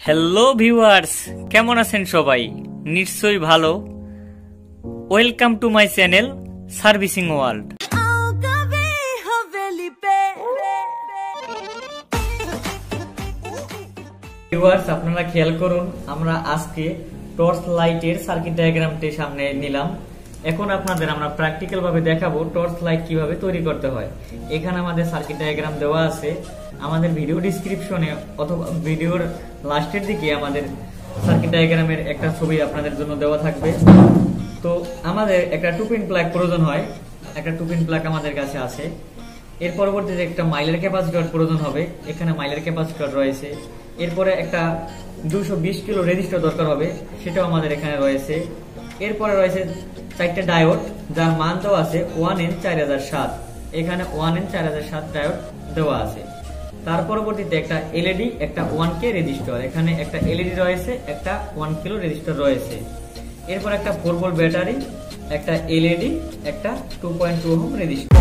Hello viewers, কেমন আছেন সবাই? নিশ্চয়ই ভালো। Welcome to my channel servicing world. Viewers, আপনারা খেয়াল করুন, আমরা আজকে টর্চ লাইটের সার্কিট ডায়াগ্রামটি সামনে নিলাম। এখন আপনাদের আমরা প্র্যাকটিক্যাল ভাবে দেখাবো টর্চ লাইট কিভাবে তৈরি করতে হয়। এখানে আমাদের সার্কিট ডায়াগ্রাম দেওয়া আছে। আমাদের ভিডিও ডিসক্রিপশনে অথবা ভিডিওর লাস্টের দিকে আমাদের সার্কিট ডায়াগ্রামের একটা ছবি আপনাদের জন্য দেওয়া থাকবে। তো আমাদের একটা 2 পিন প্লাগ প্রয়োজন হয়। একটা 2 পিন প্লাগ আমাদের কাছে আছে। এর পরবর্তীতে একটা মাইলের ক্যাপাসিটর প্রয়োজন হবে। এখানে মাইলের ক্যাপাসিটর রয়েছে। এরপরে একটা 220 কিলো রেজিস্টার দরকার হবে, সেটাও আমাদের এখানে রয়েছে। এরপরে রয়েছে 4টে ডায়োড, যার মান দেওয়া আছে 1N4007। এখানে 1N4007 ডায়োড দেওয়া আছে। তার পরবর্তীতে একটা এলইডি, একটা 1K রেজিস্টার। এখানে একটা এলইডি রয়েছে, একটা 1 কিলো রেজিস্টার রয়েছে। এরপর একটা 4 ভোল্ট ব্যাটারি, একটা এলইডি, একটা 2.2 ওহম রেজিস্টার।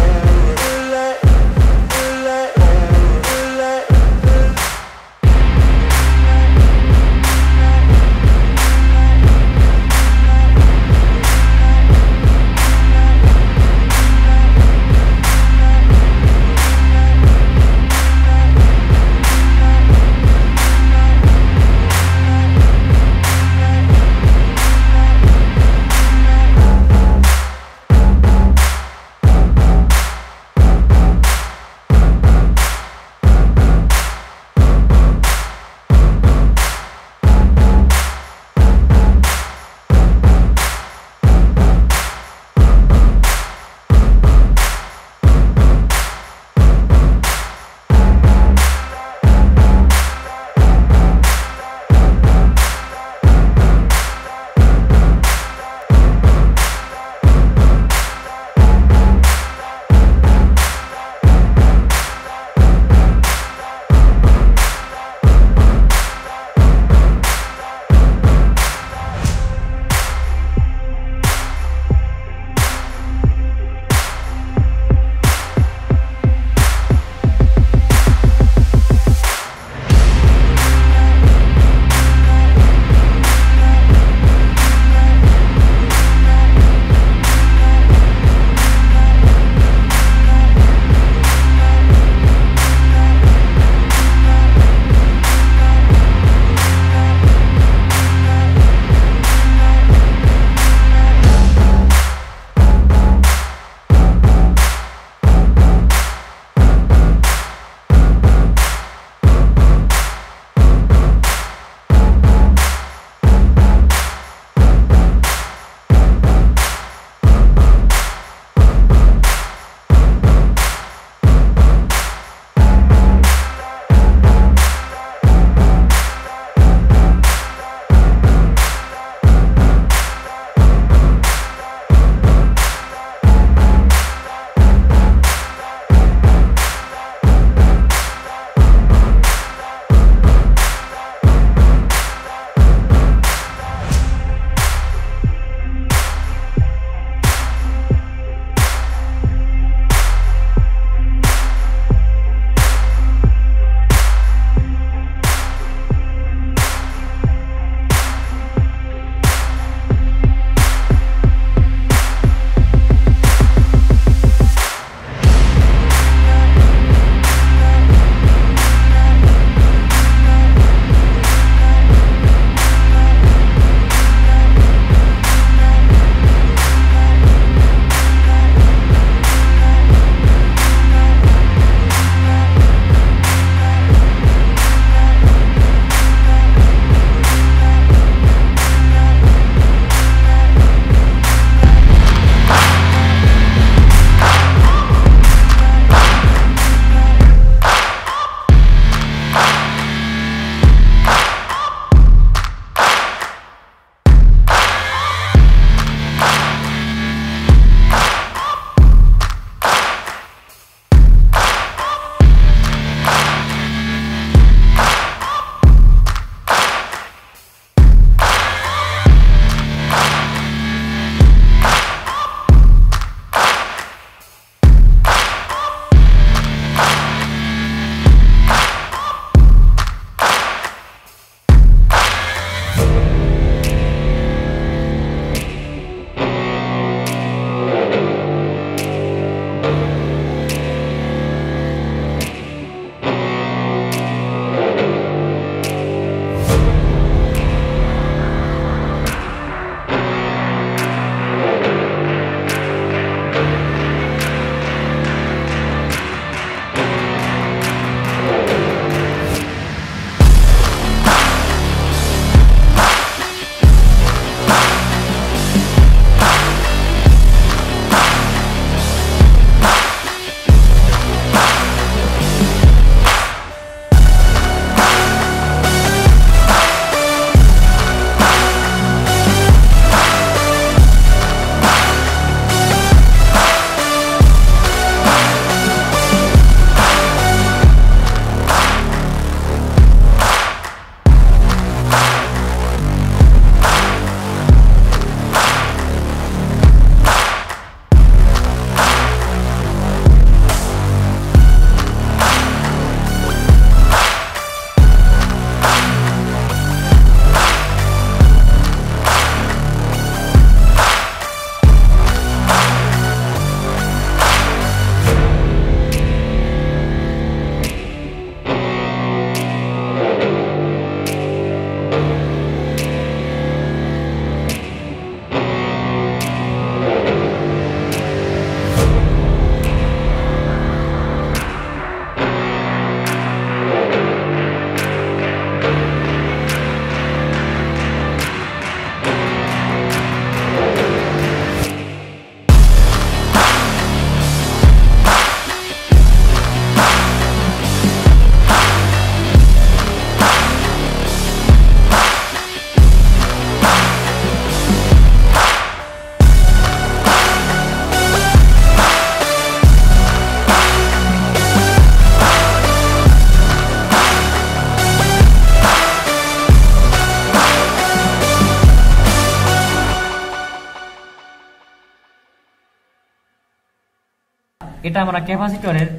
এটা আমরা ক্যাপাসিটরের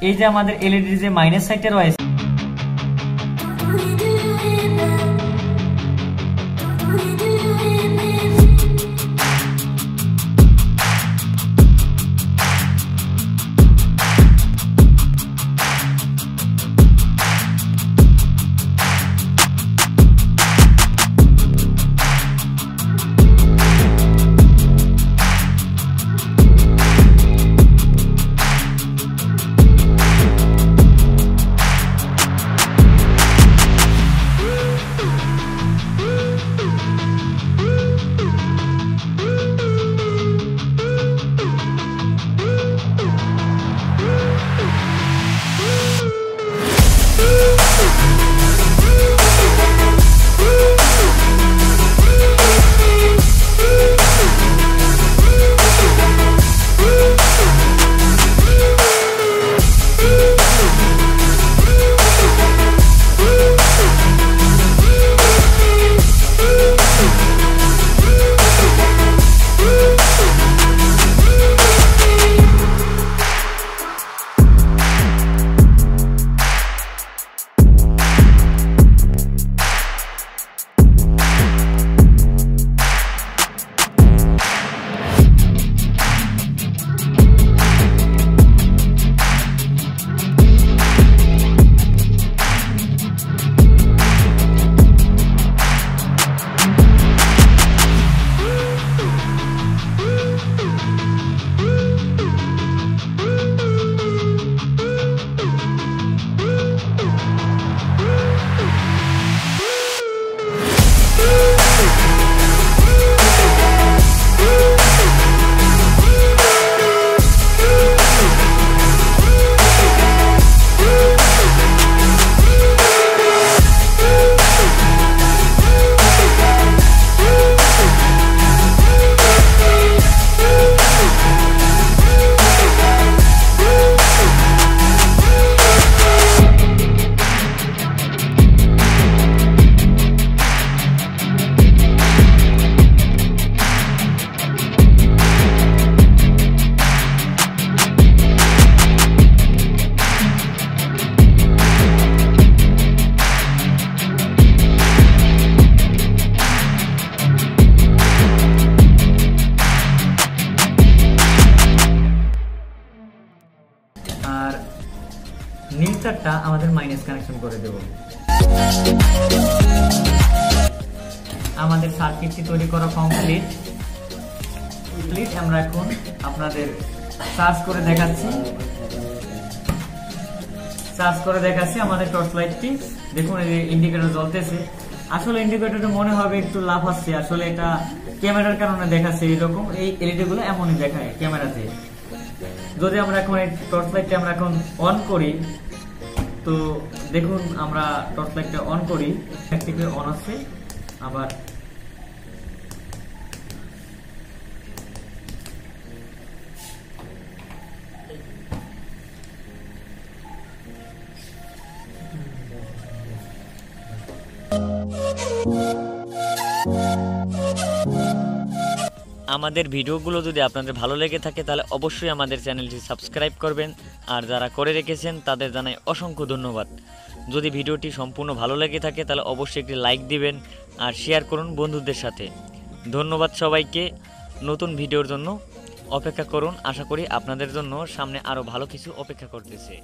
এই যে আমাদের এলইডি যে মাইনাস সাইডে রয়েছে আর নীল তারটা আমাদের মাইনাস কানেকশন করে দেব। আমাদের সার্কিটটি তৈরি করা কমপ্লিট। আমরা এখন আপনাদের চার্জ করে দেখাচ্ছি আমাদের টর্চ লাইটটি। দেখুন এই ইন্ডিকেটর জ্বলতেছে। আসলে ইন্ডিকেটরটা মনে হবে একটু লাফ আসছে, আসলে এটা ক্যামেরার কারণে দেখাচ্ছে এরকম। এই এলইডি গুলো এমনই দেখায় ক্যামেরাতে। যদি আমরা এখন এই টর্চ লাইটটা আমরা এখন অন করি, তো দেখুন আমরা টর্চ লাইটটা অন করি, একটিকে অন আছে। আবার আমাদের ভিডিওগুলো যদি আপনাদের ভালো লেগে থাকে তাহলে অবশ্যই আমাদের চ্যানেলটি সাবস্ক্রাইব করবেন, আর যারা করে রেখেছেন তাদের জানাই অসংখ্য ধন্যবাদ। যদি ভিডিওটি সম্পূর্ণ ভালো লেগে থাকে তাহলে অবশ্যই একটি লাইক দিবেন আর শেয়ার করুন বন্ধুদের সাথে। ধন্যবাদ সবাইকে। নতুন ভিডিওর জন্য অপেক্ষা করুন। আশা করি আপনাদের জন্য সামনে আরও ভালো কিছু অপেক্ষা করতেছে।